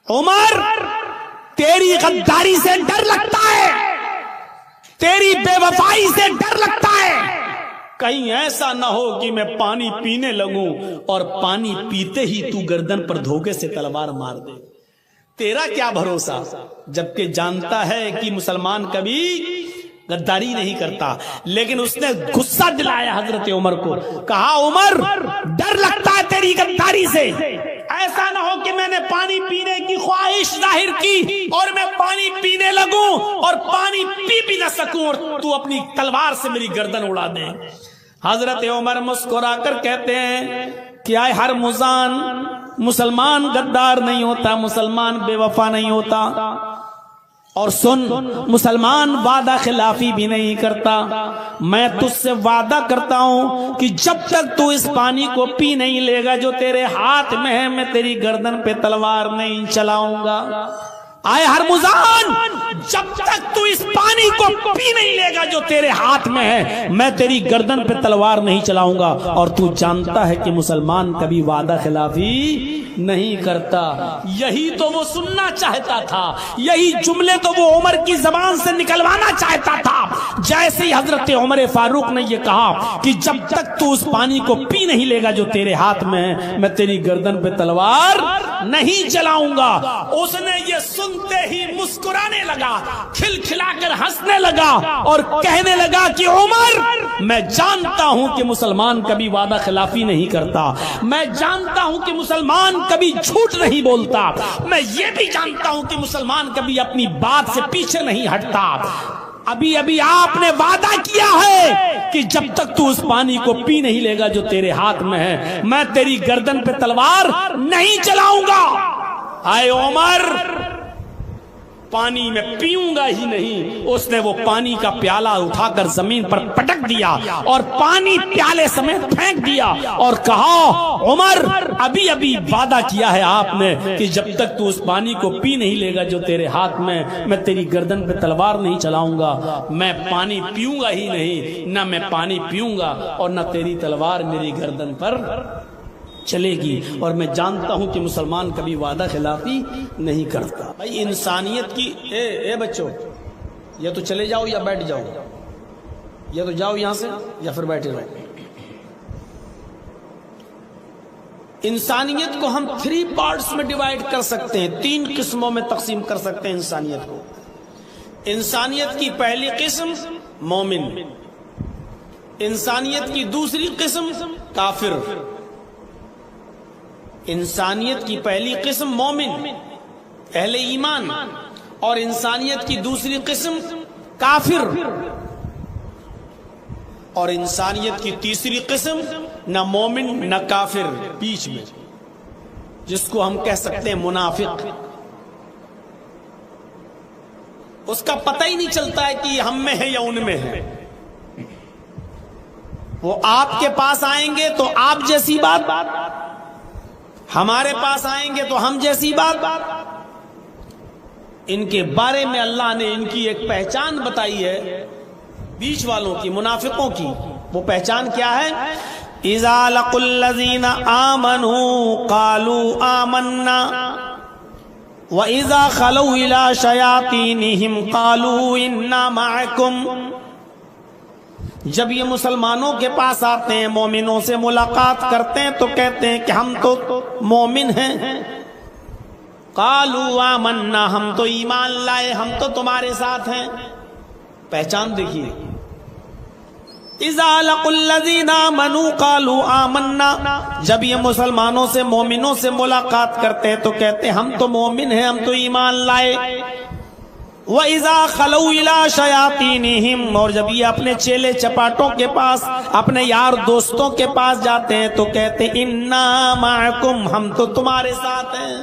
عمر تیری غداری سے ڈر لگتا ہے، تیری بے وفائی سے ڈر لگتا ہے، کہیں ایسا نہ ہو کہ میں پانی پینے لگوں اور پانی پیتے ہی تو گردن پر دھوکے سے تلوار مار دے۔ تیرا کیا بھروسہ، جبکہ جانتا ہے کہ مسلمان کبھی غداری نہیں کرتا، لیکن اس نے غصہ دلایا حضرت عمر کو، کہا عمر ڈر لگتا ہے تیری غداری سے، ایسا نہ ہو کہ میں نے پانی پینے کی خواہش ظاہر کی اور میں پانی پینے لگوں اور پانی پی بھی نہ سکوں اور تو اپنی تلوار سے میری گردن اڑا دے۔ حضرت عمر مسکرا کر کہتے ہیں کہ آئے ہر مزان، مسلمان غدار نہیں ہوتا، مسلمان بے وفا نہیں ہوتا، اور سن مسلمان وعدہ خلافی بھی نہیں کرتا۔ میں تجھ سے وعدہ کرتا ہوں کہ جب تک تو اس پانی کو پی نہیں لے گا جو تیرے ہاتھ میں ہے، میں تیری گردن پہ تلوار نہیں چلاؤں گا۔ آئے ہرمزان، جب تک تو اس پانی کو پی نہیں لے گا جو تیرے ہاتھ میں ہے، میں تیری گردن پہ تلوار نہیں چلاؤں گا۔ اور تو جانتا ہے کہ مسلمان کبھی وعدہ خلافی نہیں کرتا۔ یہی تو وہ سننا چاہتا تھا، یہی جملے تو وہ عمر کی زبان سے نکلوانا چاہتا تھا۔ جیسے ہی حضرت عمر فاروق نے یہ کہا کہ جب تک تو اس پانی کو پی نہیں لے گا جو تیرے ہاتھ میں ہے، میں تیری گردن پہ تلوار نہیں چلاؤں گا، اس نے یہ سنتے ہی مسکرانے لگا، کھلکھلا کر ہنسنے لگا اور کہنے لگا کہ عمر، میں جانتا ہوں کہ مسلمان کبھی وعدہ خلافی نہیں کرتا، میں جانتا ہوں کہ مسلمان کبھی جھوٹ نہیں بولتا، میں یہ بھی جانتا ہوں کہ مسلمان کبھی اپنی بات سے پیچھے نہیں ہٹتا۔ ابھی ابھی آپ نے وعدہ کیا ہے کہ جب تک تو اس پانی کو پی نہیں لے گا جو تیرے ہاتھ میں ہے، میں تیری گردن پہ تلوار نہیں چلاؤں گا۔ آئے عمر، پانی میں پیوں گا ہی نہیں۔ اس نے وہ پانی کا پیالہ اٹھا کر زمین پر پٹک دیا اور پانی پیالے سمیت پھینک دیا اور کہا عمر، ابھی ابھی وعدہ کیا ہے آپ نے کہ جب تک تو اس پانی کو پی نہیں لے گا جو تیرے ہاتھ میں، میں تیری گردن پہ تلوار نہیں چلاؤں گا۔ میں پانی پیوں گا ہی نہیں، نہ میں پانی پیوں گا اور نہ تیری تلوار میری گردن پر چلے گی۔ اور میں جانتا ہوں کہ مسلمان کبھی وعدہ خلافی نہیں کرتا۔ بھائی انسانیت کی اے بچوں، یا تو چلے جاؤ یا بیٹھ جاؤ، یا تو جاؤ یہاں سے یا پھر بیٹھے رہو۔ انسانیت کو ہم 3 پارٹس میں ڈیوائیڈ کر سکتے ہیں، 3 قسموں میں تقسیم کر سکتے ہیں انسانیت کو۔ انسانیت کی پہلی قسم مومن، انسانیت کی دوسری قسم کافر۔ انسانیت کی پہلی قسم مومن، اہل ایمان، اور انسانیت کی دوسری قسم کافر، اور انسانیت کی تیسری قسم نہ مومن نہ کافر، بیچ میں، جس کو ہم کہہ سکتے ہیں منافق۔ اس کا پتہ ہی نہیں چلتا ہے کہ ہم میں ہے یا ان میں ہے۔ وہ آپ کے پاس آئیں گے تو آپ جیسی بات، ہمارے پاس آئیں گے تو ہم جیسی بات۔ ان کے بارے میں اللہ نے ان کی ایک پہچان بتائی ہے، بیچ والوں کی، منافقوں کی۔ وہ پہچان کیا ہے؟ اذا لقوا الذین آمنوا قالوا آمنا وَإِذَا خَلَوْا إِلَىٰ شَيَاطِينِهِمْ قَالُوا إِنَّا مَعَكُمْ۔ جب یہ مسلمانوں کے پاس آتے ہیں، مومنوں سے ملاقات کرتے ہیں تو کہتے ہیں کہ ہم تو مومن ہیں۔ قَالُوا آمَنَّا، ہم تو ایمان لائے، ہم تو تمہارے ساتھ ہیں۔ پہچان دیکھیے، اِذَا لَقُوا الَّذِينَ آمَنُوا قَالُوا آمَنَّا، جب یہ مسلمانوں سے، مومنوں سے ملاقات کرتے ہیں تو کہتے ہیں ہم تو مومن ہیں، ہم تو ایمان لائے۔ وَإِذَا خَلَوْا إِلَىٰ شَيَاطِينِهِمْ، اور جب یہ اپنے چیلے چپاٹوں کے پاس، اپنے یار دوستوں کے پاس جاتے ہیں تو کہتے ہیں اِنَّا مَعَكُمْ، ہم تو تمہارے ساتھ ہیں۔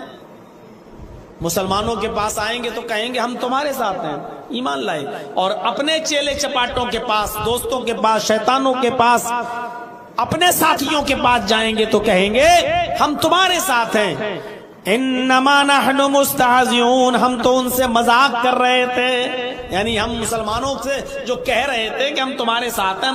مسلمانوں کے پاس آئیں گے تو کہیں گے ہم تمہارے ساتھ ہیں، ایمان لائے، اور اپنے چیلے چپاٹوں کے پاس، دوستوں کے پاس، شیطانوں کے پاس، اپنے ساتھیوں کے پاس جائیں گے تو کہیں گے ہم تمہارے ساتھ ہیں۔ انما نحن مستہزئون، ہم تو ان سے مذاق کر رہے تھے، یعنی ہم مسلمانوں سے جو کہہ رہے تھے کہ ہم تمہارے ساتھ ہیں،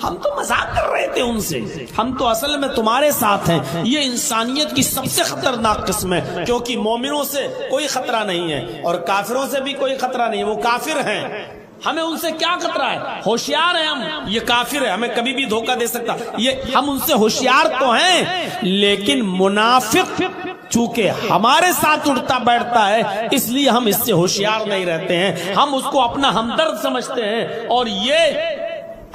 ہم تو مذاق کر رہے تھے ان سے، ہم تو اصل میں تمہارے ساتھ ہیں۔ یہ انسانیت کی سب سے خطرناک قسم ہے، کیونکہ مومنوں سے کوئی خطرہ نہیں ہے اور کافروں سے بھی کوئی خطرہ نہیں ہے، وہ کافر ہیں، ہمیں ان سے کیا خطرہ ہے؟ ہوشیار ہیں ہم، یہ کافر ہے، ہمیں کبھی بھی دھوکہ دے سکتا، یہ ہم ان سے ہوشیار تو ہیں، لیکن منافق چونکہ ہمارے ساتھ اٹھتا بیٹھتا ہے اس لیے ہم اس سے ہوشیار نہیں رہتے ہیں، ہم اس کو اپنا ہمدرد سمجھتے ہیں، اور یہ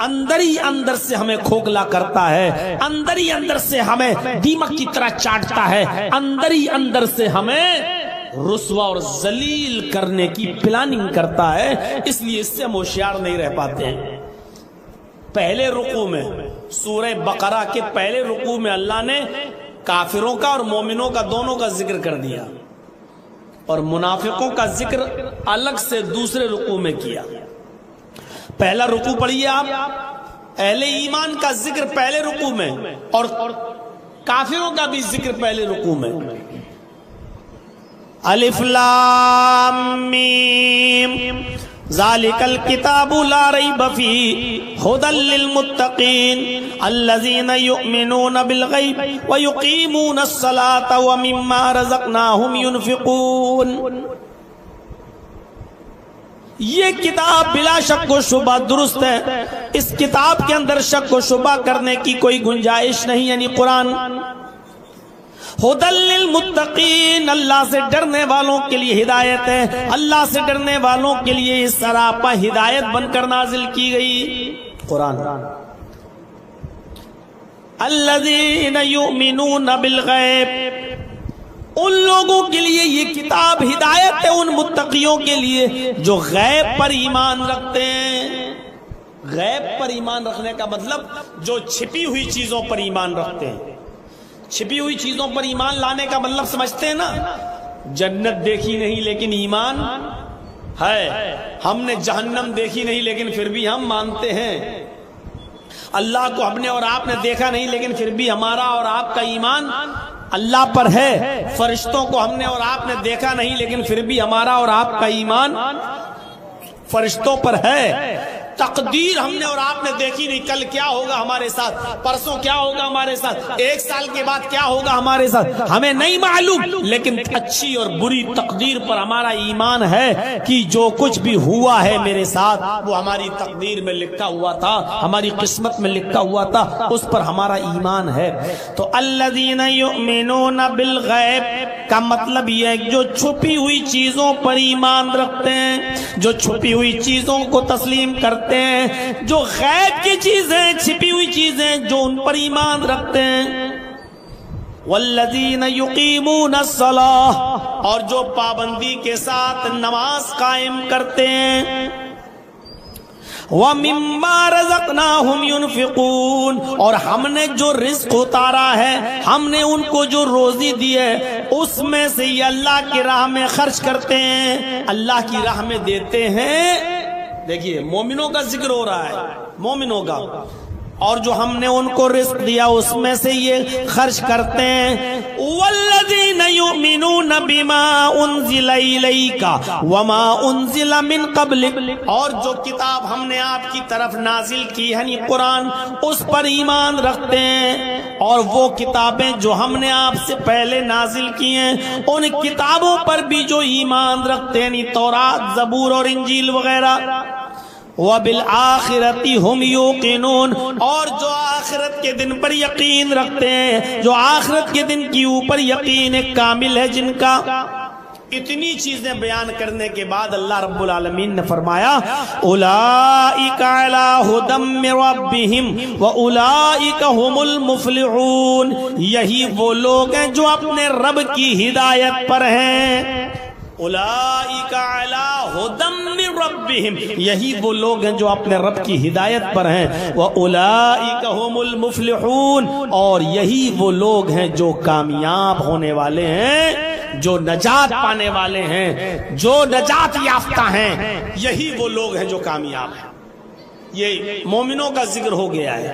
اندر ہی اندر سے ہمیں کھوکھلا کرتا ہے، اندر ہی اندر سے ہمیں دیمک کی طرح چاٹتا ہے، اندر ہی اندر سے ہمیں رسوا اور ذلیل کرنے کی پلاننگ کرتا ہے، اس لیے اس سے ہم ہوشیار نہیں رہ پاتے ہیں۔ پہلے رکوع میں سورہ بقرہ کے پہلے رکوع میں اللہ نے کافروں کا اور مومنوں کا دونوں کا ذکر کر دیا، اور منافقوں کا ذکر الگ سے دوسرے رکوع میں کیا۔ پہلا رکوع پڑھیے آپ، اہل ایمان کا ذکر پہلے رکوع میں اور کافروں کا بھی ذکر پہلے رکوع میں۔ الف لام میم ذالک الکتاب لا ریب فیہ ھدی للمتقین الذین یؤمنون بالغیب ویقیمون الصلاة ومما رزقناہم ینفقون۔ یہ کتاب بلا شک و شبہ درست ہے، اس کتاب کے اندر شک و شبہ کرنے کی کوئی گنجائش نہیں، یعنی قرآن۔ ھدی للمتقین، اللہ سے ڈرنے والوں کے لیے ہدایت ہے، اللہ سے ڈرنے والوں کے لیے اس سراپا ہدایت بن کر نازل کی گئی قرآن۔ الذین یؤمنون بالغیب، ان لوگوں کے لیے یہ کتاب ہدایت ہے، ان متقیوں کے لیے جو غیب پر ایمان رکھتے ہیں۔ غیب پر ایمان رکھنے کا مطلب جو چھپی ہوئی چیزوں پر ایمان رکھتے ہیں۔ چھپی ہوئی چیزوں پر ایمان لانے کا مطلب سمجھتے ہیں نا، جنت دیکھی نہیں لیکن ایمان ہے، ہم نے جہنم دیکھی نہیں لیکن پھر بھی ہم مانتے ہیں، اللہ کو ہم نے اور آپ نے دیکھا نہیں لیکن پھر بھی ہمارا اور آپ کا ایمان اللہ پر ہے، فرشتوں کو ہم نے اور آپ نے دیکھا نہیں لیکن پھر بھی ہمارا اور آپ کا ایمان فرشتوں پر ہے، تقدیر ہم نے اور آپ نے دیکھی نہیں، کل کیا ہوگا ہمارے ساتھ، پرسوں کیا ہوگا ہمارے ساتھ، ایک سال کے بعد کیا ہوگا ہمارے ساتھ ہمیں نہیں معلوم، لیکن اچھی اور بری تقدیر پر ہمارا ایمان ہے کہ جو کچھ بھی ہوا ہے میرے ساتھ وہ ہماری تقدیر میں لکھا ہوا تھا، ہماری قسمت میں لکھا ہوا تھا، اس پر ہمارا ایمان ہے۔ تو الذین یؤمنون بالغیب کا مطلب یہ ہے جو چھپی ہوئی چیزوں پر ایمان رکھتے ہیں، جو چھپی ہوئی چیزوں کو تسلیم کرتے ہیں، جو غیب کی چیزیں چھپی ہوئی چیزیں جو ان پر ایمان رکھتے ہیں۔ والذین یقیمون الصلاۃ، اور جو پابندی کے ساتھ نماز قائم کرتے ہیں۔ وَمِمَّا رَزَقْنَاهُمْ يُنْفِقُونَ، اور ہم نے جو رزق اتارا ہے، ہم نے ان کو جو روزی دی ہے اس میں سے یہ اللہ کی راہ میں خرچ کرتے ہیں، اللہ کی راہ میں دیتے ہیں۔ دیکھیے مومنوں کا ذکر ہو رہا ہے، مومنوں کا، اور جو ہم نے ان کو رزق دیا اس میں سے یہ خرچ کرتے ہیں۔ والذین یؤمنون بما انزل الیک وما انزل من قبلک، اور جو کتاب ہم نے آپ کی طرف نازل کی یعنی قرآن، اس پر ایمان رکھتے ہیں، اور وہ کتابیں جو ہم نے آپ سے پہلے نازل کی ہیں ان کتابوں پر بھی جو ایمان رکھتے ہیں، یعنی تورات، زبور اور انجیل وغیرہ۔ وَبِالْآخِرَةِ هُمْ يُوقِنُونَ، اور جو آخرت کے دن پر یقین رکھتے ہیں، جو آخرت کے دن کی اوپر یقین کامل ہے جن کا۔ اتنی چیزیں بیان کرنے کے بعد اللہ رب العالمین نے فرمایا اولئک علی ھدی من ربہم واولئک هم المفلحون، یہی وہ لوگ ہیں جو اپنے رب کی ہدایت پر ہیں۔ اولئک علی ھدی من ربہم، یہی وہ لوگ ہیں جو اپنے رب کی ہدایت پر ہیں۔ واولئک هم المفلحون، اور یہی وہ لوگ ہیں جو کامیاب ہونے والے ہیں، جو نجات پانے والے ہیں، جو نجات یافتہ ہیں، یہی وہ لوگ ہیں جو کامیاب ہیں۔ یہ مومنوں کا ذکر ہو گیا ہے۔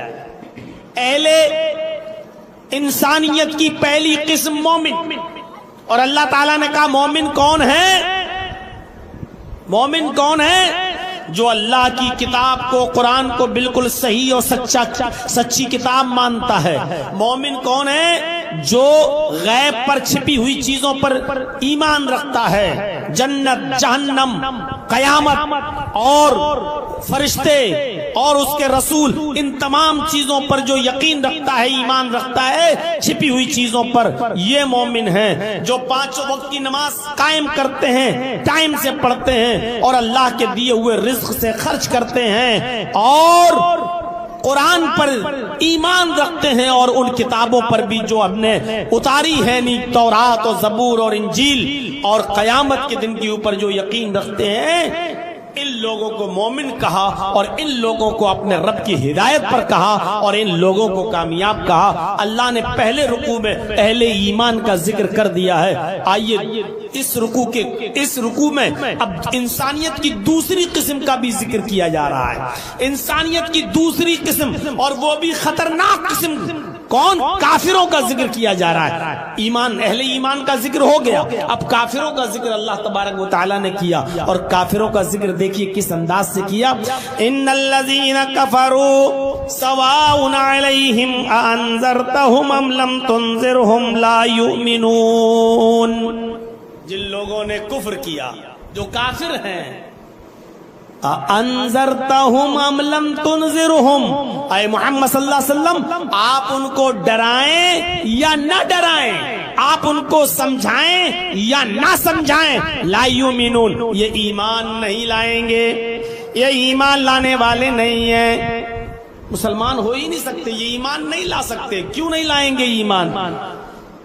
اہل انسانیت کی پہلی قسم مومن، اور اللہ تعالیٰ نے کہا مومن کون ہے؟ مومن کون ہے؟ جو اللہ کی کتاب کو قرآن کو بالکل صحیح اور سچی کتاب مانتا ہے۔ مومن کون ہے؟ جو غیب پر چھپی ہوئی چیزوں پر ایمان رکھتا ہے، جنت، جہنم، قیامت اور فرشتے اور اس کے رسول، ان تمام چیزوں پر جو یقین رکھتا ہے، ایمان رکھتا ہے، چھپی ہوئی چیزوں پر، یہ مومن ہے۔ جو 5 وقت کی نماز قائم کرتے ہیں، ٹائم سے پڑھتے ہیں اور اللہ کے دیے ہوئے رزق سے خرچ کرتے ہیں اور قرآن پر ایمان رکھتے ہیں اور ان کتابوں پر بھی جو ہم نے اتاری ہے، تورات اور زبور اور انجیل، اور قیامت کے دن کے اوپر جو یقین رکھتے ہیں، ان لوگوں کو مومن کہا اور ان لوگوں کو اپنے رب کی ہدایت پر کہا اور ان لوگوں کو کامیاب کہا۔ اللہ نے پہلے رکوع میں اہل ایمان کا ذکر کر دیا ہے۔ آئیے اس رکوع میں اب انسانیت کی دوسری قسم کا بھی ذکر کیا جا رہا ہے۔ انسانیت کی دوسری قسم، اور وہ بھی خطرناک قسم، کون؟ کافروں کا ذکر کیا جا رہا ہے۔ ایمان، اہل ایمان کا ذکر ہو گیا، اب کافروں کا ذکر اللہ تبارک و تعالیٰ نے کیا، اور کافروں کا ذکر دیکھیے کس انداز سے کیا۔ ان الذین کفروا سواء علیہم انذرتہم ام لم تنذرہم لا یؤمنون۔ جن لوگوں نے کفر کیا، جو کافر ہیں، انذرتہم ام لم تنذرہم، اے محمد صلی اللہ علیہ وسلم آپ ان کو ڈرائیں یا نہ ڈرائیں، آپ ان کو سمجھائیں یا نہ سمجھائیں، لا یؤمنون، یہ ایمان نہیں لائیں گے، یہ ایمان لانے والے نہیں ہیں، مسلمان ہو ہی نہیں سکتے، یہ ایمان نہیں لا سکتے۔ کیوں نہیں لائیں گے ایمان؟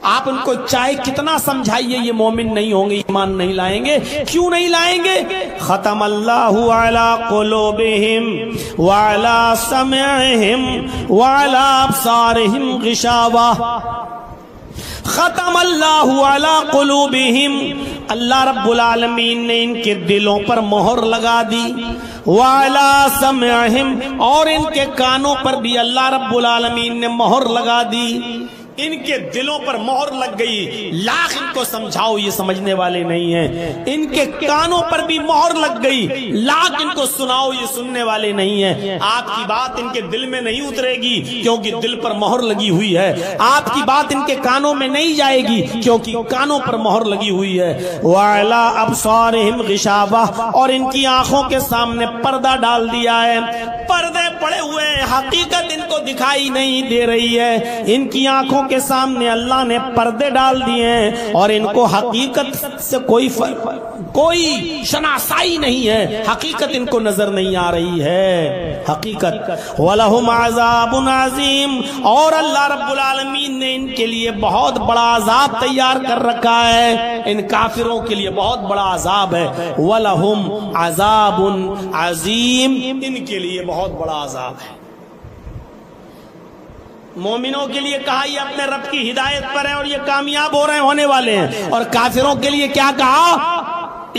آپ ان کو چاہے کتنا سمجھائیے، یہ مومن نہیں ہوں گے، ایمان نہیں لائیں گے۔ کیوں نہیں لائیں گے؟ ختم اللہ علی قلوبہم وعلی سمعہم وعلی ابصارہم غشاوہ۔ ختم اللہ علی قلوبہم، اللہ رب العالمین نے ان کے دلوں پر مہر لگا دی، وعلی سمعہم، اور ان کے کانوں پر بھی اللہ رب العالمین نے مہر لگا دی۔ ان کے دلوں پر مہر لگ گئی، لاکھ ان کو سمجھاؤ یہ سمجھنے والے نہیں ہیں۔ ان کے کانوں پر بھی مہر لگ گئی، لاکھ ان کو سناؤ یہ سننے والے نہیں ہیں۔ آپ کی بات ان کے دل میں نہیں اترے گی کیونکہ دل پر مہر لگی ہوئی ہے، آپ کی بات ان کے کانوں میں نہیں جائے گی کیونکہ کانوں پر مہر لگی ہوئی ہے۔ وَعَلَىٰ أَبْصَارِهِمْ غِشَاوَةٌ، اور ان کی آنکھوں کے سامنے پردہ ڈال دیا ہے، پردے پڑے ہوئے، حقیقت ان کو دکھائی نہیں دے رہی ہے، ان کی آنکھوں کے سامنے اللہ نے پردے ڈال دیے ہیں اور ان کو حقیقت سے کوئی شناسائی نہیں ہے، حقیقت ان کو نظر نہیں آ رہی ہے، حقیقت۔ وَلَهُمْ عَذَابٌ عَظِيمٌ، اور اللہ رب العالمین نے ان کے لیے بہت بڑا عذاب تیار کر رکھا ہے، ان کافروں کے لیے بہت بڑا عذاب ہے۔ وَلَهُمْ عَذَابٌ عَظِيمٌ، ان کے لیے بہت بڑا عذاب ہے۔ مومنوں کے لیے کہا یہ اپنے رب کی ہدایت پر ہیں اور یہ کامیاب ہو رہے ہونے والے ہیں، اور کافروں کے لیے کیا کہا؟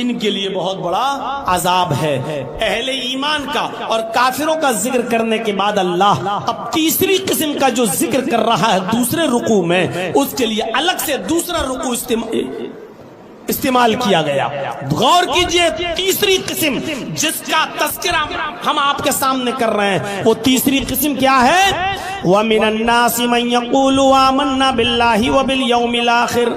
ان کے لیے بہت بڑا عذاب ہے۔ اہل ایمان کا اور کافروں کا ذکر کرنے کے بعد اللہ اب تیسری قسم کا جو ذکر کر رہا ہے دوسرے رکوع میں، اس کے لیے الگ سے دوسرا رکوع استعمال کیا گیا۔ غور کیجئے، تیسری قسم جس کا تذکرہ ہم آپ کے سامنے کر رہے ہیں، وہ تیسری قسم کیا ہے؟ وَمِنَ النَّاسِ مَن يَقُولُ آمَنَّا بِاللَّهِ وَبِالْيَوْمِ الْآخِرِ،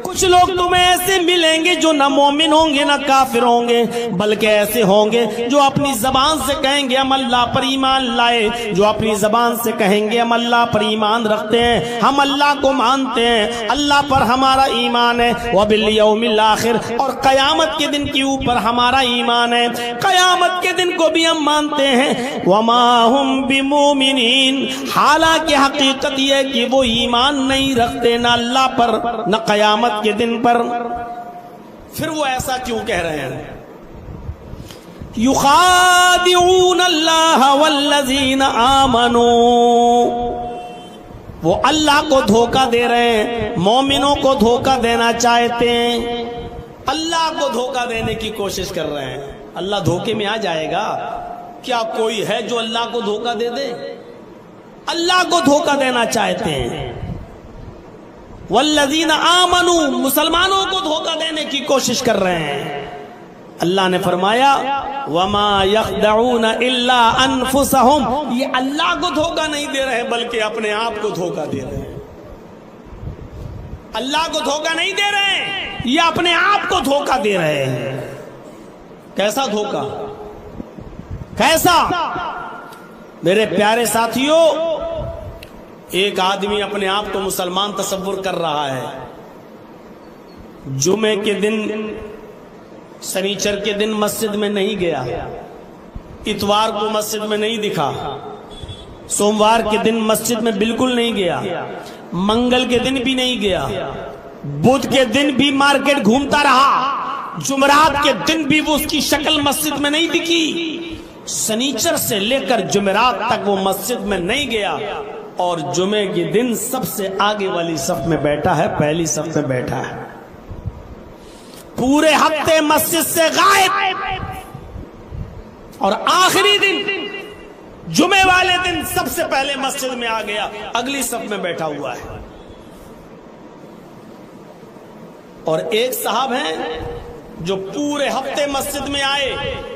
کچھ لوگ تمہیں ایسے ملیں گے جو نہ مومن ہوں گے نہ کافر ہوں گے، بلکہ ایسے ہوں گے جو اپنی زبان سے کہیں گے ہم اللہ پر ایمان لائے، جو اپنی زبان سے کہیں گے ہم اللہ پر ایمان رکھتے ہیں، ہم اللہ کو مانتے ہیں، اللہ پر ہمارا ایمان ہے، وَبِالْيَوْمِ الْآخِرِ، اور قیامت کے دن کے اوپر ہمارا ایمان ہے، قیامت کے دن کو بھی ہم مانتے ہیں۔ وَمَا هُمْ بِمُؤْمِنِينَ، حالانکہ حقیقت یہ کہ وہ ایمان نہیں رکھتے نہ اللہ پر نہ قیامت کے دن پر۔ پھر وہ ایسا کیوں کہہ رہے ہیں؟ یخادعون اللہ والذین آمنوا، وہ اللہ کو دھوکہ دے رہے ہیں، مومنوں کو دھوکہ دینا چاہتے ہیں، اللہ کو دھوکہ دینے کی کوشش کر رہے ہیں۔ اللہ دھوکے میں آ جائے گا؟ کیا کوئی ہے جو اللہ کو دھوکہ دے دے؟ اللہ کو دھوکہ دینا چاہتے ہیں۔ والذین آمنوا، مسلمانوں کو دھوکہ دینے کی کوشش کر رہے ہیں۔ اللہ نے فرمایا وما یخدعون الا انفسهم، یہ اللہ کو دھوکہ نہیں دے رہے بلکہ اپنے آپ کو دھوکہ دے رہے ہیں۔ اللہ کو دھوکہ نہیں دے رہے ہیں، یہ اپنے آپ کو دھوکہ دے رہے ہیں۔ کیسا دھوکہ؟ کیسا؟ میرے پیارے ساتھیوں، ایک آدمی اپنے آپ کو مسلمان تصور کر رہا ہے، جمعے کے دن سنیچر کے دن مسجد میں نہیں گیا، اتوار کو مسجد میں نہیں دکھا، سوموار کے دن مسجد میں بالکل نہیں گیا، منگل کے دن بھی نہیں گیا، بدھ کے دن بھی مارکیٹ گھومتا رہا، جمعرات کے دن بھی وہ اس کی شکل مسجد میں نہیں دکھی، سنیچر سے لے کر جمعرات تک وہ مسجد میں نہیں گیا، اور جمعے کے دن سب سے آگے والی صف میں بیٹھا ہے، پہلی صف میں بیٹھا ہے، پورے ہفتے مسجد سے غائب، اور آخری دن جمعے والے دن سب سے پہلے مسجد میں آ گیا، اگلی صف میں بیٹھا ہوا ہے۔ اور ایک صاحب ہیں جو پورے ہفتے مسجد میں آئے،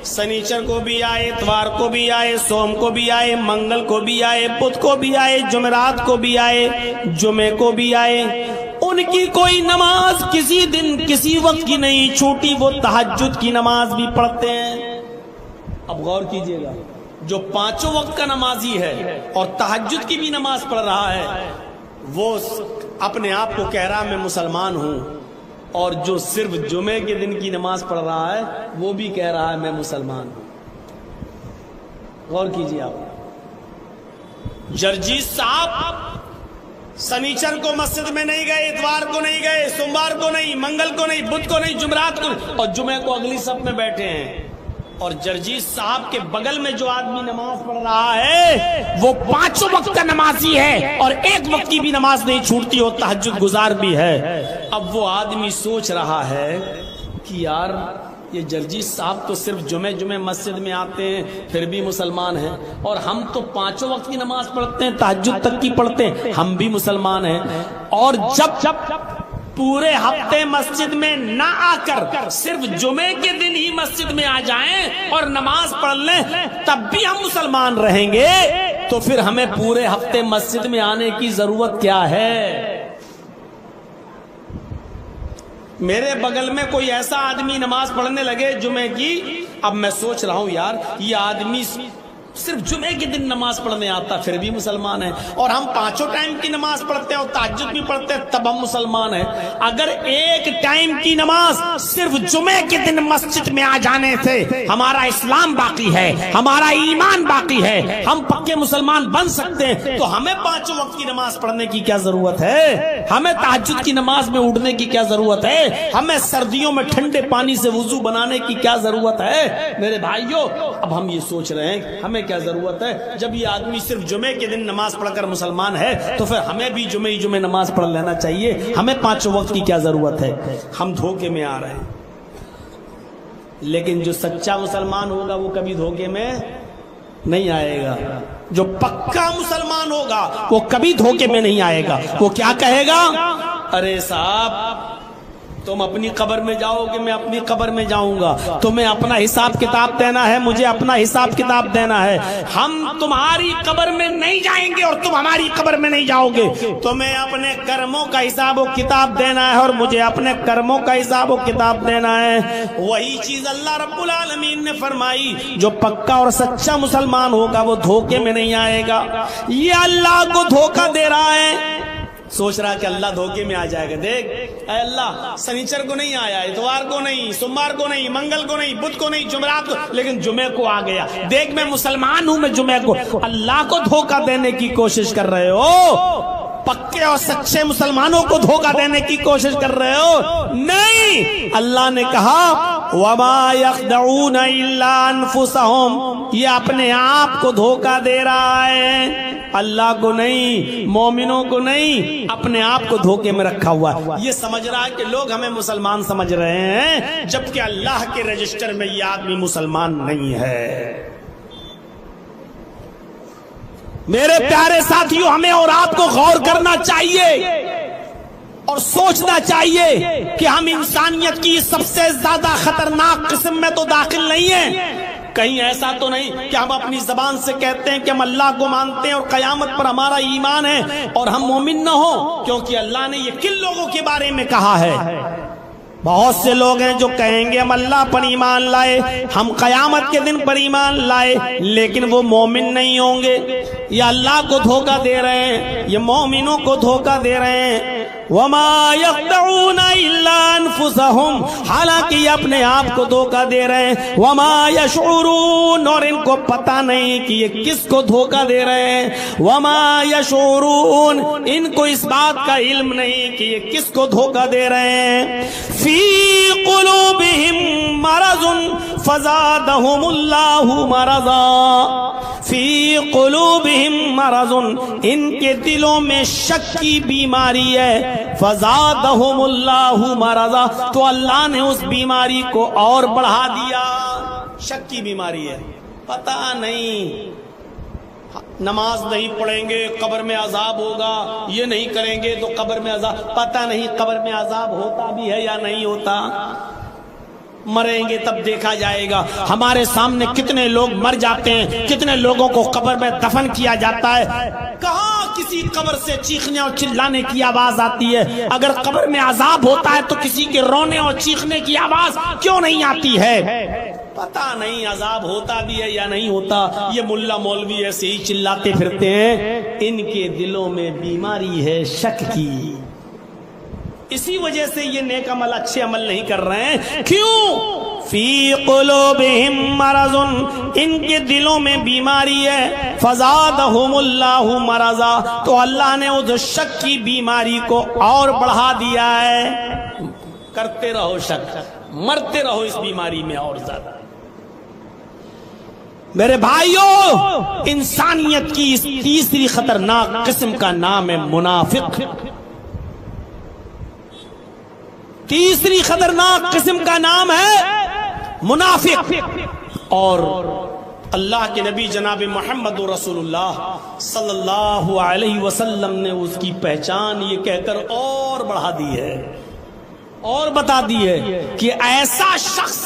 سنیچر کو بھی آئے، اتوار کو بھی آئے، سوم کو بھی آئے، منگل کو بھی آئے، بدھ کو بھی آئے، جمعرات کو بھی آئے، جمعے کو بھی آئے، ان کی کوئی نماز کسی دن کسی وقت کی نہیں چھوٹی، وہ تہجد کی نماز بھی پڑھتے ہیں۔ اب غور کیجئے گا، جو پانچوں وقت کا نمازی ہے اور تہجد کی بھی نماز پڑھ رہا ہے، وہ اپنے آپ کو کہہ رہا میں مسلمان ہوں، اور جو صرف جمعے کے دن کی نماز پڑھ رہا ہے وہ بھی کہہ رہا ہے میں مسلمان ہوں۔ غور کیجئے آپ، جرجیت صاحب سنیچر کو مسجد میں نہیں گئے، اتوار کو نہیں گئے، سوموار کو نہیں، منگل کو نہیں، بدھ کو نہیں، جمعرات کو نہیں، اور جمعے کو اگلی صف میں بیٹھے ہیں۔ اور جرجیت صاحب کے بغل میں جو آدمی نماز پڑھ رہا ہے وہ پانچوں وقت کا نمازی ہے اور ایک وقت کی بھی نماز نہیں چھوٹتی، اور تہجد گزار بھی ہے۔ اب وہ آدمی سوچ رہا ہے کہ یار یہ جرجیت صاحب تو صرف جمعے مسجد میں آتے ہیں پھر بھی مسلمان ہیں، اور ہم تو پانچوں وقت کی نماز پڑھتے ہیں، تہجد تک کی پڑھتے ہیں، ہم بھی مسلمان ہیں۔ اور جب پورے ہفتے مسجد میں نہ آ کر صرف جمعے کے دن ہی مسجد میں آ جائیں اور نماز پڑھ لیں تب بھی ہم مسلمان رہیں گے، تو پھر ہمیں پورے ہفتے مسجد میں آنے کی ضرورت کیا ہے؟ میرے بغل میں کوئی ایسا آدمی نماز پڑھنے لگے جمعے کی، اب میں سوچ رہا ہوں یار یہ آدمی صرف جمعے کے دن نماز پڑھنے آتا پھر بھی مسلمان ہے، اور ہم پانچوں ٹائم کی نماز پڑھتے ہیں اور تہجد بھی پڑھتے ہیں تب ہم مسلمان ہیں۔ اگر ایک ٹائم کی نماز صرف جمعے کے دن مسجد میں آ جانے سے ہمارا اسلام باقی ہے، ہمارا ایمان باقی ہے، ہم پکے مسلمان بن سکتے ہیں، تو ہمیں پانچوں وقت کی نماز پڑھنے کی کیا ضرورت ہے؟ ہمیں تہجد کی نماز میں اٹھنے کی کیا ضرورت ہے؟ ہمیں سردیوں میں ٹھنڈے پانی سے وضو بنانے کی کیا ضرورت ہے؟ میرے بھائیوں، اب ہم یہ سوچ رہے ہیں ہمیں کیا ضرورت ہے؟ جب یہ آدمی صرف جمعے کے دن نماز پڑھ کر مسلمان ہے تو پھر ہمیں بھی جمعے نماز پڑھ لینا چاہیے، ہمیں پانچوں وقت کی کیا ضرورت ہے؟ ہم دھوکے میں آ رہے ہیں، لیکن جو سچا مسلمان ہوگا وہ کبھی دھوکے میں نہیں آئے گا، جو پکا مسلمان ہوگا وہ کبھی دھوکے میں نہیں آئے گا۔ وہ کیا کہے گا؟ ارے صاحب تم اپنی قبر میں جاؤ گے، میں اپنی قبر میں جاؤں گا، تمہیں اپنا حساب کتاب دینا ہے، مجھے اپنا حساب کتاب دینا ہے، ہم تمہاری قبر میں نہیں جائیں گے اور تم ہماری قبر میں نہیں جاؤ گے، تمہیں اپنے کرموں کا حساب و کتاب دینا ہے اور مجھے اپنے کرموں کا حساب و کتاب دینا ہے۔ وہی چیز اللہ رب العالمین نے فرمائی، جو پکا اور سچا مسلمان ہوگا وہ دھوکے میں نہیں آئے گا۔ یہ اللہ کو دھوکہ دے رہا ہے، سوچ رہا کہ اللہ دھوکے میں آ جائے گا، دیکھ اے اللہ سنیچر کو نہیں آیا، اتوار کو نہیں، سوموار کو نہیں، منگل کو نہیں، بدھ کو نہیں، جمعرات کو، لیکن جمعے کو آ گیا، دیکھ میں مسلمان ہوں، میں جمعے کو۔ اللہ کو دھوکہ دینے کی کوشش کر رہے ہو، پکے اور سچے مسلمانوں کو دھوکہ دینے کی کوشش کر رہے ہو، نہیں۔ اللہ نے کہا وَمَا يَخْدَعُونَ إِلَّا أَنفُسَهُمْ، یہ اپنے آپ کو دھوکہ دے رہا ہے، اللہ کو نہیں، مومنوں کو نہیں، اپنے آپ کو دھوکے میں رکھا ہوا ہے۔ یہ سمجھ رہا ہے کہ لوگ ہمیں مسلمان سمجھ رہے ہیں، جبکہ اللہ کے رجسٹر میں یہ آدمی مسلمان نہیں ہے۔ میرے پیارے ساتھیوں، ہمیں اور آپ کو غور کرنا چاہیے، اور سوچنا چاہیے کہ ہم انسانیت کی سب سے زیادہ خطرناک قسم میں تو داخل نہیں ہیں. کہیں ایسا تو نہیں کہ ہم اپنی زبان سے کہتے ہیں کہ ہم اللہ کو مانتے ہیں اور قیامت پر ہمارا ایمان ہے اور ہم مومن نہ ہوں, کیونکہ اللہ نے یہ کن لوگوں کے بارے میں کہا ہے. بہت سے لوگ ہیں جو کہیں گے ہم اللہ پر ایمان لائے, ہم قیامت کے دن پر ایمان لائے, لیکن وہ مومن نہیں ہوں گے. یہ اللہ کو دھوکہ دے رہے ہیں, یہ مومنوں کو دھوکہ دے رہے ہیں. وما يخدعون الا انفسهم, حالانکہ یہ اپنے آپ کو دھوکہ دے رہے ہیں. وما يشعرون, اور ان کو پتہ نہیں کہ یہ کس کو دھوکہ دے رہے ہیں. وما يشعرون, ان کو اس بات کا علم نہیں کہ یہ کس کو دھوکہ دے رہے ہیں. فی قلوبہم مرض فزادہم اللہ مرضا, فی قلوبہم مرض, ان کے دلوں میں شک کی بیماری ہے. فزادہم اللہ مرضا, تو اللہ نے اس بیماری کو اور بڑھا دیا. شک کی بیماری ہے, پتہ نہیں, نماز نہیں پڑھیں گے قبر میں عذاب ہوگا, یہ نہیں کریں گے تو قبر میں عذاب, پتہ نہیں قبر میں عذاب ہوتا بھی ہے یا نہیں ہوتا. مریں گے تب دیکھا جائے گا. ہمارے سامنے کتنے لوگ مر جاتے ہیں, کتنے لوگوں کو قبر میں دفن کیا جاتا ہے. کہاں کسی قبر سے چیخنے اور چلانے کی آواز آتی ہے؟ اگر قبر میں عذاب ہوتا ہے تو کسی کے رونے اور چیخنے کی آواز کیوں نہیں آتی ہے؟ پتہ نہیں عذاب ہوتا بھی ہے یا نہیں ہوتا. یہ ملا مولوی ایسے ہی چلاتے پھرتے ہیں, ان کے دلوں میں بیماری ہے شک کی. اسی وجہ سے یہ نیک عمل, اچھے عمل نہیں کر رہے ہیں. کیوں؟ فی قلوبہم مرض, ان کے دلوں میں بیماری ہے. فزادہم اللہ مرضا, تو اللہ نے اس شک کی بیماری کو اور بڑھا دیا ہے. کرتے رہو شک, مرتے رہو اس بیماری میں اور زیادہ. میرے بھائیوں, انسانیت کی اس تیسری خطرناک قسم کا نام ہے منافق. تیسری خطرناک قسم کا نام ہے منافق. اور اللہ کے نبی جناب محمد رسول اللہ صلی اللہ علیہ وسلم نے اس کی پہچان یہ کہہ کر اور بڑھا دی ہے, اور بتا دی ہے کہ ایسا شخص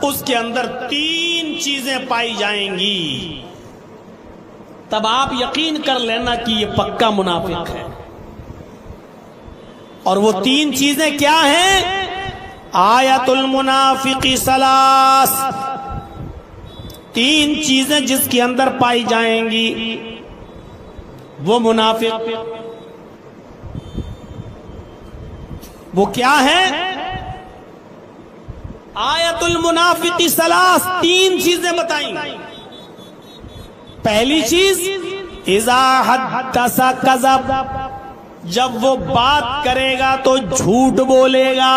اس کے اندر 3 چیزیں پائی جائیں گی. تب آپ یقین کر لینا کہ یہ پکا منافق ہے. اور وہ 3 چیزیں کیا ہیں؟ آیت المنافق ثلاث, 3 چیزیں جس کے اندر پائی جائیں گی وہ منافق. وہ کیا ہے؟ آیت المنافق ثلاث, 3 چیزیں بتائیں. پہلی چیز, اذا حدث کذب, جب وہ بات کرے گا تو جھوٹ بولے گا.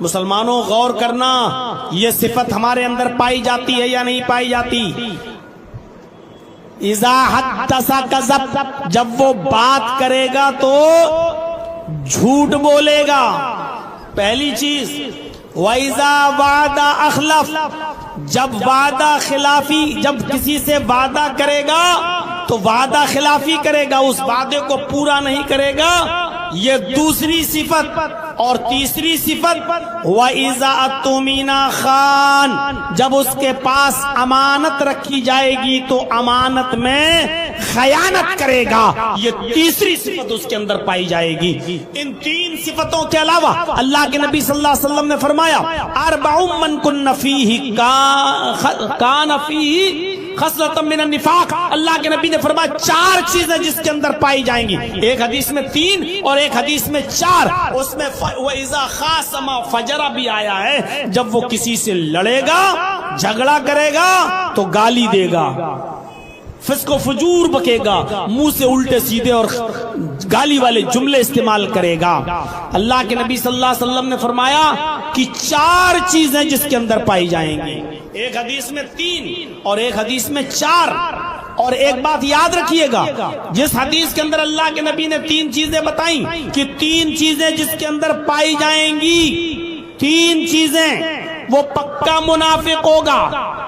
مسلمانوں غور کرنا, یہ صفت ہمارے اندر پائی جاتی ہے یا نہیں پائی جاتی؟ اذا حدث کذب, جب وہ بات کرے گا تو جھوٹ بولے گا. پہلی چیز. وَإِذَا وَعَدَ أَخْلَفَ, جب وعدہ خلافی, جب کسی سے وعدہ کرے گا تو وعدہ خلافی کرے گا, اس وعدے کو پورا نہیں کرے گا. یہ دوسری صفت. اور تیسری صفت, وَإِذَا اؤْتُمِنَ خَانَ, جب اس کے پاس امانت رکھی جائے گی تو امانت میں خیانت کرے گا. یہ تیسری صفت اس کے اندر پائی جائے گی. ان 3 صفتوں کے علاوہ اللہ کے نبی صلی اللہ علیہ وسلم نے فرمایا, اربع من کن فیہ کان فیہ خصلۃ من النفاق. اللہ کے نبی نے فرمایا 4 چیزیں جس کے اندر پائی جائیں گی. ایک حدیث میں 3 اور ایک حدیث میں 4. اس میں وَإِذَا خَاصَمَ فَجَرَ بھی آیا ہے, جب وہ کسی سے لڑے گا, جھگڑا کرے گا تو گالی دے گا, فسق و فجور بکے گا, منہ سے الٹے سیدھے اور گالی والے جملے استعمال کرے گا. اللہ کے نبی صلی اللہ علیہ وسلم نے فرمایا کہ 4 چیزیں جس کے اندر پائی جائیں گی. ایک حدیث میں 3 اور ایک حدیث میں 4. اور ایک بات یاد رکھیے گا, جس حدیث کے اندر اللہ کے نبی نے 3 چیزیں بتائیں کہ 3 چیزیں جس کے اندر پائی جائیں گی, 3 چیزیں وہ پکا منافق ہوگا.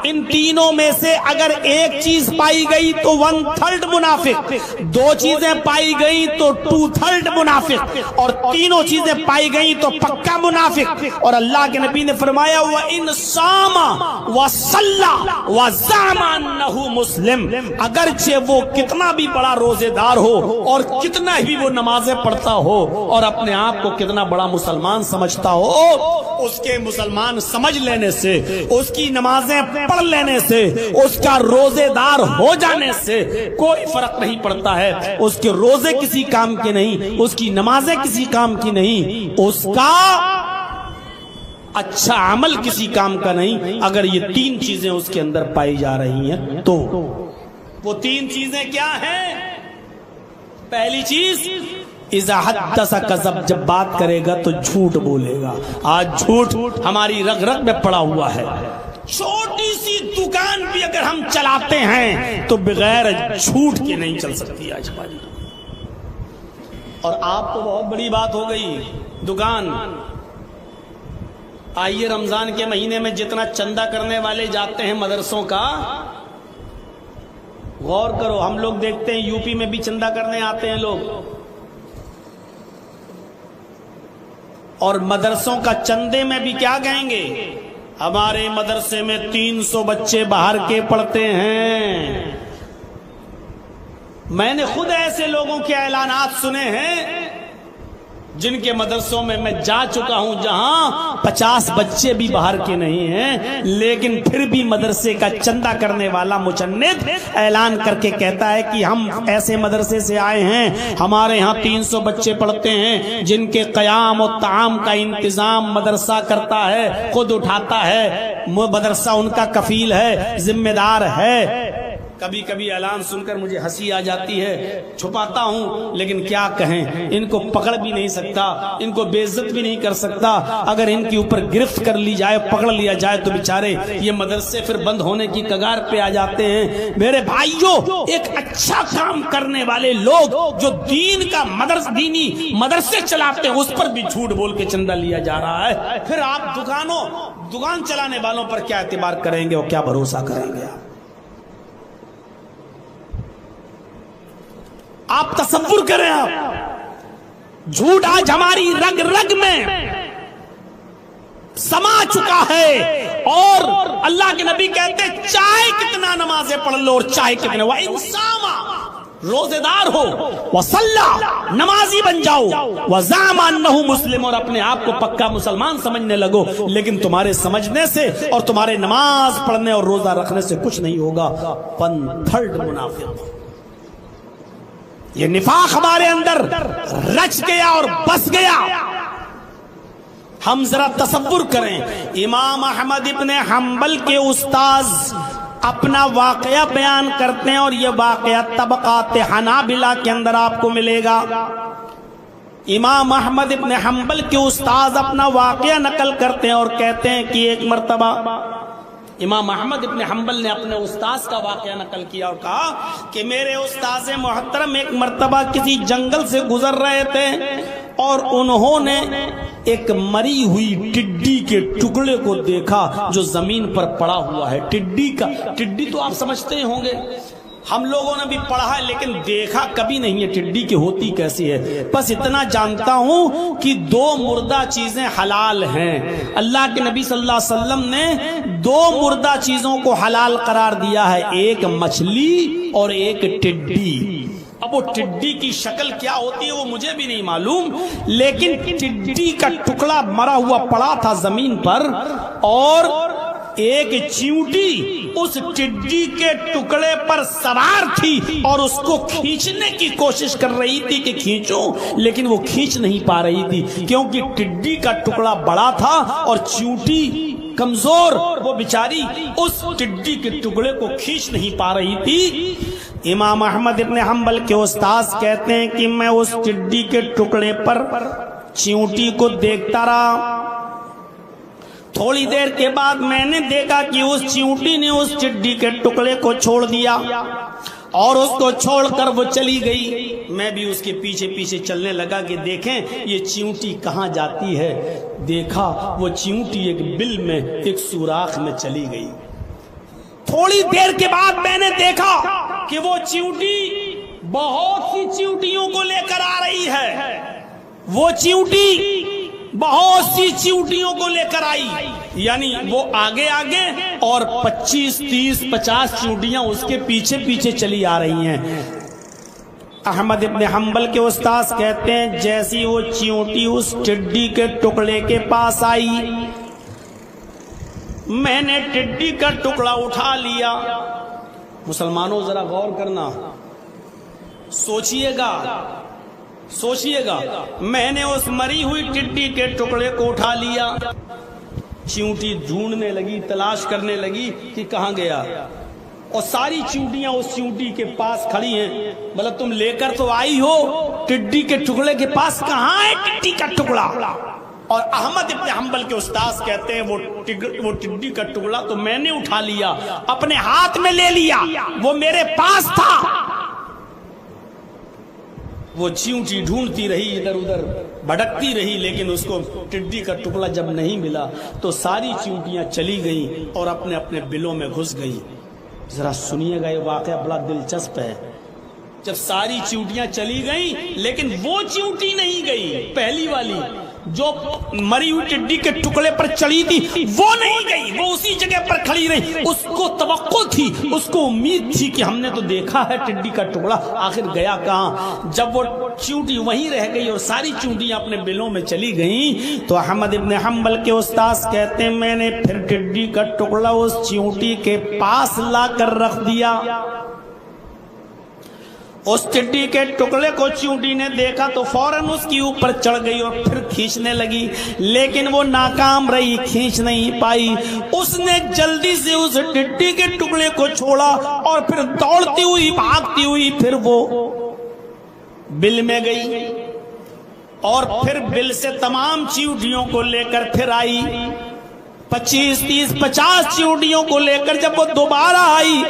ان تینوں میں سے اگر ایک چیز پائی گئی تو 1/3 منافق, 2 چیزیں پائی گئی تو 2/3 منافق, اور تینوں چیزیں پائی گئی تو پکا منافق. اور اللہ کے نبی نے فرمایا وَإِنْ صَامَ وَصَلَّى وَزَعَمَ أَنَّهُ مسلم, اگرچہ وہ کتنا بھی بڑا روزے دار ہو اور کتنا ہی وہ نمازیں پڑھتا ہو اور اپنے آپ کو کتنا بڑا مسلمان سمجھتا ہو, اس کے مسلمان سمجھ لینے سے, اس کی نمازیں پڑھ لینے سے, اس کا روزے دار ہو جانے سے کوئی فرق نہیں پڑتا ہے. اس کے روزے کسی کام کے نہیں, اس کی نمازیں کسی کام کی نہیں, اس کا اچھا عمل کسی کام کا نہیں, اگر یہ 3 چیزیں اس کے اندر پائی جا رہی ہیں تو. وہ 3 چیزیں کیا ہیں؟ پہلی چیز اذا حدث کذب, جب بات کرے گا تو جھوٹ بولے گا. آج جھوٹ ہماری رگ رگ میں پڑا ہوا ہے. چھوٹی سی دکان بھی اگر ہم چلاتے ہیں تو بغیر جھوٹ کے نہیں چل سکتی آج ہماری. اور آپ کو بہت بڑی بات ہو گئی دکان. آئیے رمضان کے مہینے میں جتنا چندہ کرنے والے جاتے ہیں مدرسوں کا, غور کرو. ہم لوگ دیکھتے ہیں یو پی میں بھی چندہ کرنے آتے ہیں لوگ, اور مدرسوں کا چندے میں بھی کیا کہیں گے, ہمارے مدرسے میں 300 بچے باہر کے پڑھتے ہیں. میں نے خود ایسے لوگوں کے اعلانات سنے ہیں جن کے مدرسوں میں میں جا چکا ہوں جہاں 50 بچے بھی باہر کے نہیں ہیں, لیکن پھر بھی مدرسے کا چندہ کرنے والا مچند اعلان کر کے کہتا ہے کہ ہم ایسے مدرسے سے آئے ہیں, ہمارے ہاں 300 بچے پڑھتے ہیں جن کے قیام و طعام کا انتظام مدرسہ کرتا ہے, خود اٹھاتا ہے, مدرسہ ان کا کفیل ہے, ذمہ دار ہے. کبھی کبھی اعلان سن کر مجھے ہنسی آ جاتی ہے, چھپاتا ہوں, لیکن کیا کہیں, ان کو پکڑ بھی نہیں سکتا, ان کو بے عزت بھی نہیں کر سکتا. اگر ان کے اوپر گرفت کر لی جائے, پکڑ لیا جائے تو بیچارے یہ مدرسے پھر بند ہونے کی کگار پہ آ جاتے ہیں. میرے بھائیوں, ایک اچھا کام کرنے والے لوگ جو دین کا دینی مدرسے چلاتے ہیں, اس پر بھی جھوٹ بول کے چندہ لیا جا رہا ہے. پھر آپ دکان چلانے والوں پر کیا اعتبار کریں گے اور کیا بھروسہ کریں گے؟ آپ تصور کریں, آپ جھوٹ آج ہماری رگ رگ میں سما چکا ہے. اور اللہ کے نبی کہتے ہیں چاہے کتنا نمازیں پڑھ لو اور چاہے کتنے, وَإِنْ صَامَ, روزے دار ہو, وَصَلَّى, نمازی بن جاؤ, وَزَعَمَ أَنَّهُ مسلم, اور اپنے آپ کو پکا مسلمان سمجھنے لگو, لیکن تمہارے سمجھنے سے اور تمہارے نماز پڑھنے اور روزہ رکھنے سے کچھ نہیں ہوگا. 1/3 منافق. یہ نفاق ہمارے اندر رچ گیا اور بس گیا. ہم ذرا تصور کریں, امام احمد ابن حنبل کے استاذ اپنا واقعہ بیان کرتے ہیں, اور یہ واقعہ طبقات حنابلہ کے اندر آپ کو ملے گا. امام احمد ابن حنبل کے استاذ اپنا واقعہ نقل کرتے ہیں اور کہتے ہیں کہ ایک مرتبہ امام احمد ابن حنبل نے اپنے استاذ کا واقعہ نقل کیا اور کہا کہ میرے استاذ محترم ایک مرتبہ کسی جنگل سے گزر رہے تھے اور انہوں نے ایک مری ہوئی ٹڈی کے ٹکڑے کو دیکھا جو زمین پر پڑا ہوا ہے. ٹڈی تو آپ سمجھتے ہوں گے, ہم لوگوں نے بھی پڑھا ہے لیکن دیکھا کبھی نہیں ہے ٹڈی کی ہوتی کیسی ہے. بس اتنا جانتا ہوں کہ 2 مردہ چیزیں حلال ہیں. اللہ کے نبی صلی اللہ علیہ وسلم نے 2 مردہ چیزوں کو حلال قرار دیا ہے, ایک مچھلی اور ایک ٹڈی. اب وہ ٹڈی کی شکل کیا ہوتی ہے وہ مجھے بھی نہیں معلوم, لیکن ٹڈی کا ٹکڑا مرا ہوا پڑا تھا زمین پر, اور ایک چیونٹی اس ٹڈی کے ٹکڑے پر سوار تھی اور اس کو کھینچنے کی کوشش کر رہی تھی کہ کھینچو, لیکن وہ کھینچ نہیں پا رہی تھی کیونکہ ٹڈی کا ٹکڑا بڑا تھا اور چیونٹی کمزور, وہ بیچاری اس ٹڈی کے ٹکڑے کو کھینچ نہیں پا رہی تھی. امام احمد ابن حنبل کے استاذ کہتے ہیں کہ میں اس ٹڈی کے ٹکڑے پر چیونٹی کو دیکھتا رہا. تھوڑی دیر کے بعد میں نے دیکھا کہ اس چیونٹی نے اس ٹڈی کے ٹکڑے کو چھوڑ دیا. اور اس کو چھوڑ کر وہ چلی گئی. میں بھی اس کے پیچھے پیچھے چلنے لگا کہ دیکھیں یہ چیونٹی کہاں جاتی ہے. دیکھا وہ چیونٹی ایک بل میں ایک سوراخ میں چلی گئی. تھوڑی دیر کے بعد میں نے دیکھا کہ وہ چیونٹی بہت سی چیونٹیوں کو لے کر آ رہی ہے. وہ چیونٹی بہت سی چیونٹیوں کو لے کر آئی، یعنی وہ آگے آگے اور 25 30 50 چیونٹیاں اس کے پیچھے پیچھے چلی آ رہی ہیں. احمد ابن حنبل کے استاذ کہتے ہیں جیسی وہ چیونٹی اس ٹڈی کے ٹکڑے کے پاس آئی، میں نے ٹڈی کا ٹکڑا اٹھا لیا. مسلمانوں ذرا غور کرنا، سوچئے گا. میں نے اس مری ہوئی ٹڈی کے ٹکڑے کو اٹھا لیا. چیونٹی ڈھونڈنے لگی، تلاش کرنے لگی کہ کہاں گیا، اور ساری چیونٹیاں اس چیونٹی کے پاس کھڑی ہیں. مطلب تم لے کر تو آئی ہو، ٹڈی کے ٹکڑے کے پاس کہاں ہے ٹڈی کا ٹکڑا؟ اور احمد ابن حنبل کے استاذ کہتے ہیں وہ ٹڈی کا ٹکڑا تو میں نے اٹھا لیا، اپنے ہاتھ میں لے لیا، وہ میرے پاس تھا. وہ چیونٹی ڈھونڈتی رہی، ادھر ادھر بھٹکتی رہی، لیکن اس کو ٹڈی کا ٹکڑا جب نہیں ملا تو ساری چیونٹیاں چلی گئیں اور اپنے اپنے بلوں میں گھس گئی. ذرا سنیے گا، یہ واقعہ بڑا دلچسپ ہے. جب ساری چیونٹیاں چلی گئیں لیکن وہ چیونٹی نہیں گئی، پہلی والی جو مری ہوئی ٹڈی کے ٹکڑے پر چڑھی تھی وہ نہیں گئی، وہ اسی جگہ پر کھڑی رہی. اس کو توقع تھی، اس کو امید تھی کہ ہم نے تو دیکھا ہے ٹڈی کا ٹکڑا، آخر گیا کہاں؟ جب وہ چیونٹی وہیں رہ گئی اور ساری چیونٹیاں اپنے بلوں میں چلی گئیں تو احمد ابن حنبل کے استاذ کہتے ہیں میں نے پھر ٹڈی کا ٹکڑا اس چیونٹی کے پاس لا کر رکھ دیا. اس ٹڈی کے ٹکڑے کو چیونٹی نے دیکھا تو فوراً اس کی اوپر چڑھ گئی اور پھر کھینچنے لگی، لیکن وہ ناکام رہی، کھینچ نہیں پائی. اس نے جلدی سے اس ٹڈی کے ٹکڑے کو چھوڑا اور پھر دوڑتی ہوئی بھاگتی ہوئی پھر وہ بل میں گئی اور پھر بل سے تمام چیونٹیوں کو لے کر پھر آئی. 25 30 50 چیونٹیوں کو لے کر جب وہ دوبارہ آئی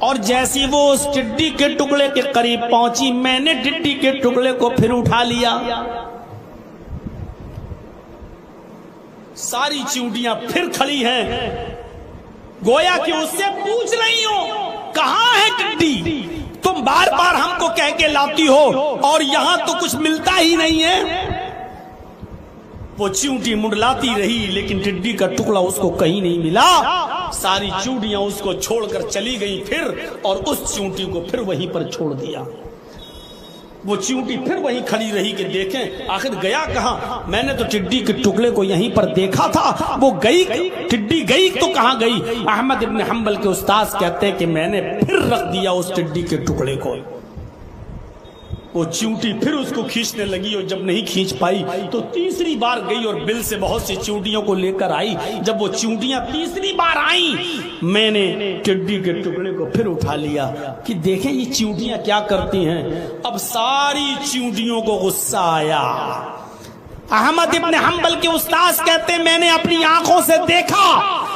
اور جیسی وہ اس ٹڈی کے ٹکڑے کے قریب پہنچی، میں نے ٹڈی کے ٹکڑے کو پھر اٹھا لیا. ساری چیونٹیاں پھر کھڑی ہیں، گویا کہ اس سے پوچھ رہی ہو کہاں ہے ٹڈی؟ تم بار بار ہم کو کہہ کے لاتی ہو اور یہاں تو کچھ ملتا ہی نہیں ہے. وہ چیونٹی منڈلاتی رہی لیکن ٹڈی کا ٹکڑا اس کو کہیں نہیں ملا. ساری چیونٹیاں اس کو چھوڑ کر چلی گئیں پھر، اور اس چیونٹی کو پھر وہیں پر چھوڑ دیا. وہ چیونٹی پھر وہیں کھڑی رہی کہ دیکھیں آخر گیا کہاں. میں نے تو ٹڈی کے ٹکڑے کو یہیں پر دیکھا تھا، وہ گئی، ٹڈی گئی تو کہاں گئی؟ احمد ابن حنبل کے استاذ کہتے ہیں کہ میں نے پھر رکھ دیا اس ٹڈی کے ٹکڑے کو. وہ چیونٹی پھر اس کو کھینچنے لگی اور جب نہیں کھینچ پائی تو تیسری بار گئی اور بل سے بہت سی چیونٹیوں کو لے کر آئی. جب وہ چیونٹیاں تیسری بار آئیں میں نے ٹڈی کے ٹکڑے کو پھر اٹھا لیا کہ دیکھیں یہ چیونٹیاں کیا کرتی ہیں. اب ساری چیونٹیوں کو غصہ آیا. احمد ابن حنبل کے استاذ کہتے ہیں میں نے اپنی آنکھوں سے دیکھا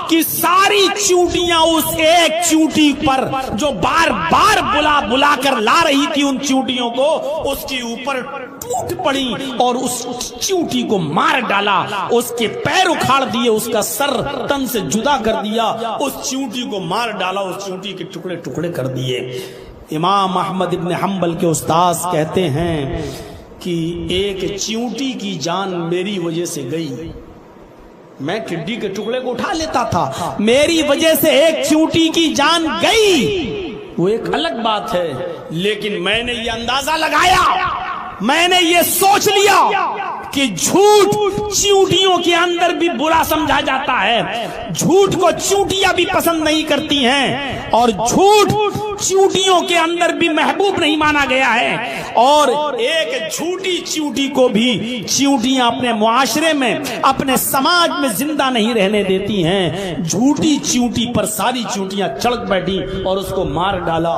کہ ساری چیونٹیاں اس ایک چیونٹی پر جو بار بار بلا کر لا رہی تھی ان چیونٹیوں کو، اس کے اوپر ٹوٹ پڑی اور اس چیونٹی کو مار ڈالا. اس کے پیر اکھاڑ دیے، اس کا سر تن سے جدا کر دیا، اس چیونٹی کو مار ڈالا، اس چیونٹی کے ٹکڑے ٹکڑے کر دیے. امام احمد ابن حنبل کے استاذ کہتے ہیں کہ ایک چیونٹی کی جان میری وجہ سے گئی. میں ٹڈی کے ٹکڑے کو اٹھا لیتا تھا، میری وجہ سے ایک چیونٹی کی جان گئی وہ ایک الگ بات ہے، لیکن میں نے یہ اندازہ لگایا، میں نے یہ سوچ لیا کہ جھوٹ چیونٹیوں کے اندر بھی برا سمجھا جاتا ہے، جھوٹ کو چیونٹیاں بھی پسند نہیں کرتی ہیں، اور جھوٹ چیونٹیوں کے اندر بھی محبوب نہیں مانا گیا ہے. اور ایک جھوٹی چیونٹی کو بھی چیونٹیاں اپنے معاشرے میں، اپنے سماج میں زندہ نہیں رہنے دیتی ہیں. جھوٹی چیونٹی پر ساری چیونٹیاں چڑھ بیٹھی اور اس کو مار ڈالا.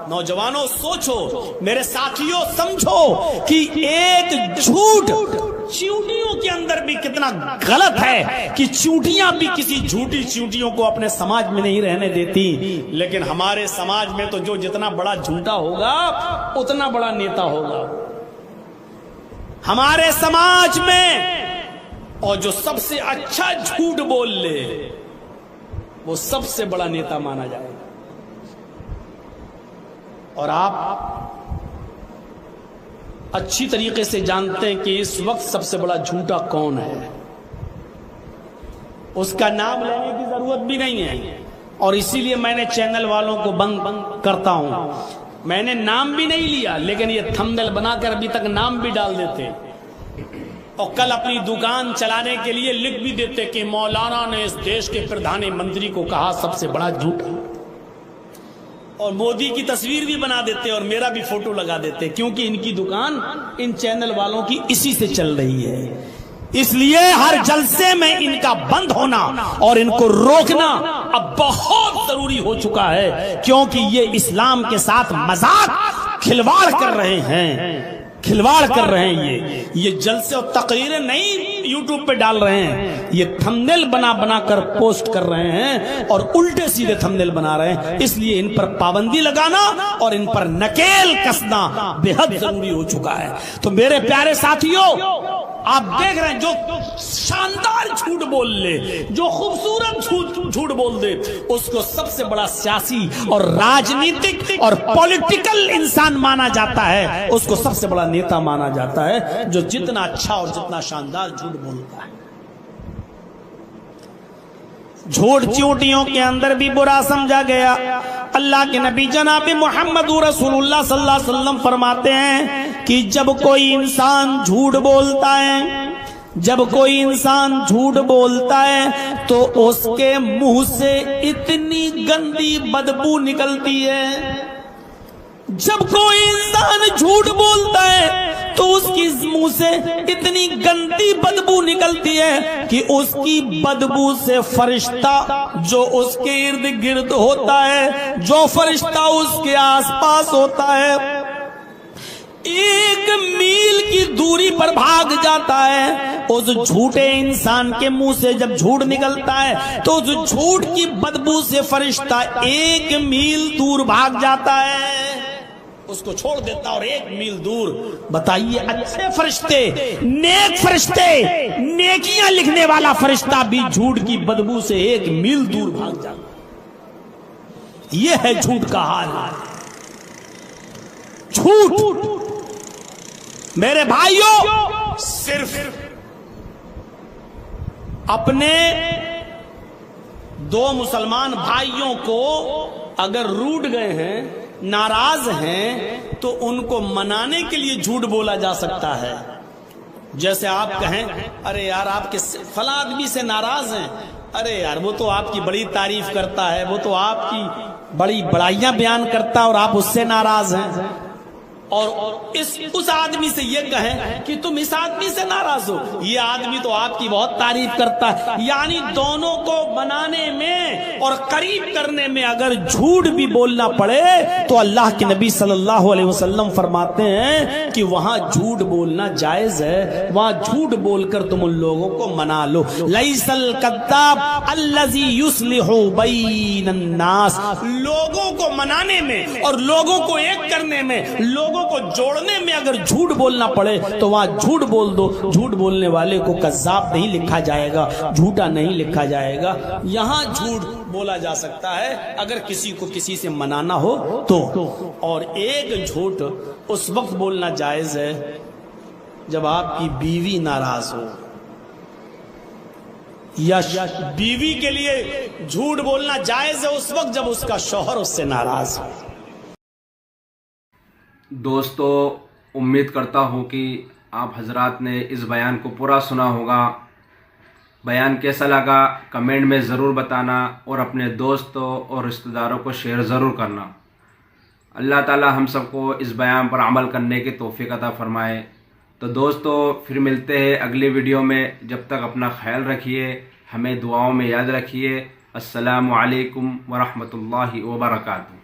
نوجوانوں سوچو، میرے ساتھیوں سمجھو کہ ایک جھوٹ چیونٹیوں کے اندر بھی کتنا اتنا غلط ہے کہ چونٹیاں بھی کسی جھوٹی چونٹیوں کو اپنے سماج میں نہیں رہنے دیتی، لیکن ہمارے سماج میں تو جو جتنا بڑا جھوٹا ہوگا اتنا بڑا نیتا ہوگا ہمارے سماج میں، اور جو سب سے اچھا جھوٹ بول لے وہ سب سے بڑا نیتا مانا جائے گا۔ اور آپ اچھی طریقے سے جانتے ہیں کہ اس وقت سب سے بڑا جھوٹا کون ہے، اس کا نام لینے کی ضرورت بھی نہیں ہے، اور اسی لیے میں نے چینل والوں کو بند کرتا ہوں۔ میں نے نام بھی نہیں لیا، لیکن یہ تھمبنیل بنا کر ابھی تک نام بھی ڈال دیتے، اور کل اپنی دکان چلانے کے لیے لکھ بھی دیتے کہ مولانا نے اس دیش کے پردھان منتری کو کہا سب سے بڑا جھوٹا، اور مودی کی تصویر بھی بنا دیتے اور میرا بھی فوٹو لگا دیتے، کیونکہ ان کی دکان ان چینل والوں کی اسی سے چل رہی ہے۔ اس لیے ہر جلسے میں ان کا بند ہونا اور ان کو روکنا اب بہت ضروری ہو چکا ہے، کیونکہ یہ اسلام کے ساتھ مذاق کھلواڑ کر رہے ہیں، کھلواڑ کر رہے ہیں۔ یہ جلسے اور تقریریں نہیں یوٹیوب پہ ڈال رہے ہیں، یہ تھمبنیل بنا بنا کر پوسٹ کر رہے ہیں، اور الٹے سیدھے تھمبنیل بنا رہے ہیں۔ اس لیے ان پر پابندی لگانا اور ان پر نکیل کسنا بے حد ضروری ہو چکا ہے۔ تو میرے پیارے ساتھیوں، آپ دیکھ رہے ہیں جو شاندار جھوٹ بول لے، جو خوبصورت جھوٹ بول دے، اس کو سب سے بڑا سیاسی اور راجنیتک اور پولیٹیکل انسان مانا جاتا ہے، اس کو سب سے بڑا نیتا مانا جاتا ہے، جو جتنا اچھا اور جتنا شاندار جھوٹ بولتا ہے۔ جھوٹ چونٹیوں کے اندر بھی برا سمجھا گیا۔ اللہ کے نبی جناب محمد رسول اللہ صلی اللہ علیہ وسلم فرماتے ہیں کہ جب کوئی انسان جھوٹ بولتا ہے، جب کوئی انسان جھوٹ بولتا ہے تو اس کے منہ سے اتنی گندی بدبو نکلتی ہے۔ جب کوئی انسان جھوٹ بولتا ہے تو اس کی منہ سے اتنی گندی بدبو نکلتی ہے کہ اس کی بدبو سے فرشتہ جو اس کے ارد گرد ہوتا ہے، جو فرشتہ اس کے آس پاس ہوتا ہے، 1 میل کی دوری پر بھاگ جاتا ہے۔ اس جھوٹے انسان کے منہ سے جب جھوٹ نکلتا ہے تو اس جھوٹ کی بدبو سے فرشتہ 1 میل دور بھاگ جاتا ہے، اس کو چھوڑ دیتا اور 1 میل دور۔ بتائیے، اچھے فرشتے، نیک فرشتے، نیکیاں لکھنے والا فرشتہ بھی جھوٹ کی بدبو سے 1 میل دور بھاگ جاتا۔ یہ ہے جھوٹ کا حال۔ جھوٹ میرے بھائیوں، صرف اپنے 2 مسلمان بھائیوں کو اگر روٹھ گئے ہیں، ناراض ہیں، تو ان کو منانے کے لیے جھوٹ بولا جا سکتا ہے۔ جیسے آپ کہیں، ارے یار آپ کے فلاں آدمی سے ناراض ہیں، ارے یار وہ تو آپ کی بڑی تعریف کرتا ہے، وہ تو آپ کی بڑی بڑائیاں بیان کرتا ہے اور آپ اس سے ناراض ہیں۔ اور اس آدمی سے یہ کہیں کہ تم اس آدمی سے ناراض ہو، یہ آدمی تو آپ کی بہت تعریف کرتا ہے۔ یعنی دونوں کو بنانے میں اور قریب کرنے میں اگر جھوٹ بھی بولنا پڑے تو اللہ کے نبی صلی اللہ علیہ وسلم فرماتے ہیں کہ وہاں جھوٹ بولنا جائز ہے، وہاں جھوٹ بول کر تم ان لوگوں کو منا لو۔ لیس الکذاب الذی یصلح بین الناس، لوگوں کو منانے میں اور لوگوں کو ایک کرنے میں، لوگوں کو جوڑنے میں اگر جھوٹ بولنا پڑے تو وہاں جھوٹ بول دو۔ جھوٹ بولنے والے کو کذاب نہیں لکھا جائے گا، جھوٹا نہیں لکھا جائے گا۔ یہاں جھوٹ بولا جا سکتا ہے اگر کسی کو کسی سے منانا ہو تو، اور ایک جھوٹ اس وقت بولنا جائز ہے جب آپ کی بیوی ناراض ہو، یا بیوی کے لیے جھوٹ بولنا جائز ہے اس وقت جب اس کا شوہر اس سے ناراض ہو۔ دوستو، امید کرتا ہوں کہ آپ حضرات نے اس بیان کو پورا سنا ہوگا۔ بیان کیسا لگا کمنٹ میں ضرور بتانا، اور اپنے دوستوں اور رشتہ داروں کو شیئر ضرور کرنا۔ اللہ تعالی ہم سب کو اس بیان پر عمل کرنے کی توفیق عطا فرمائے۔ تو دوستو، پھر ملتے ہیں اگلی ویڈیو میں۔ جب تک اپنا خیال رکھیے، ہمیں دعاؤں میں یاد رکھیے۔ السلام علیکم ورحمۃ اللہ وبرکاتہ۔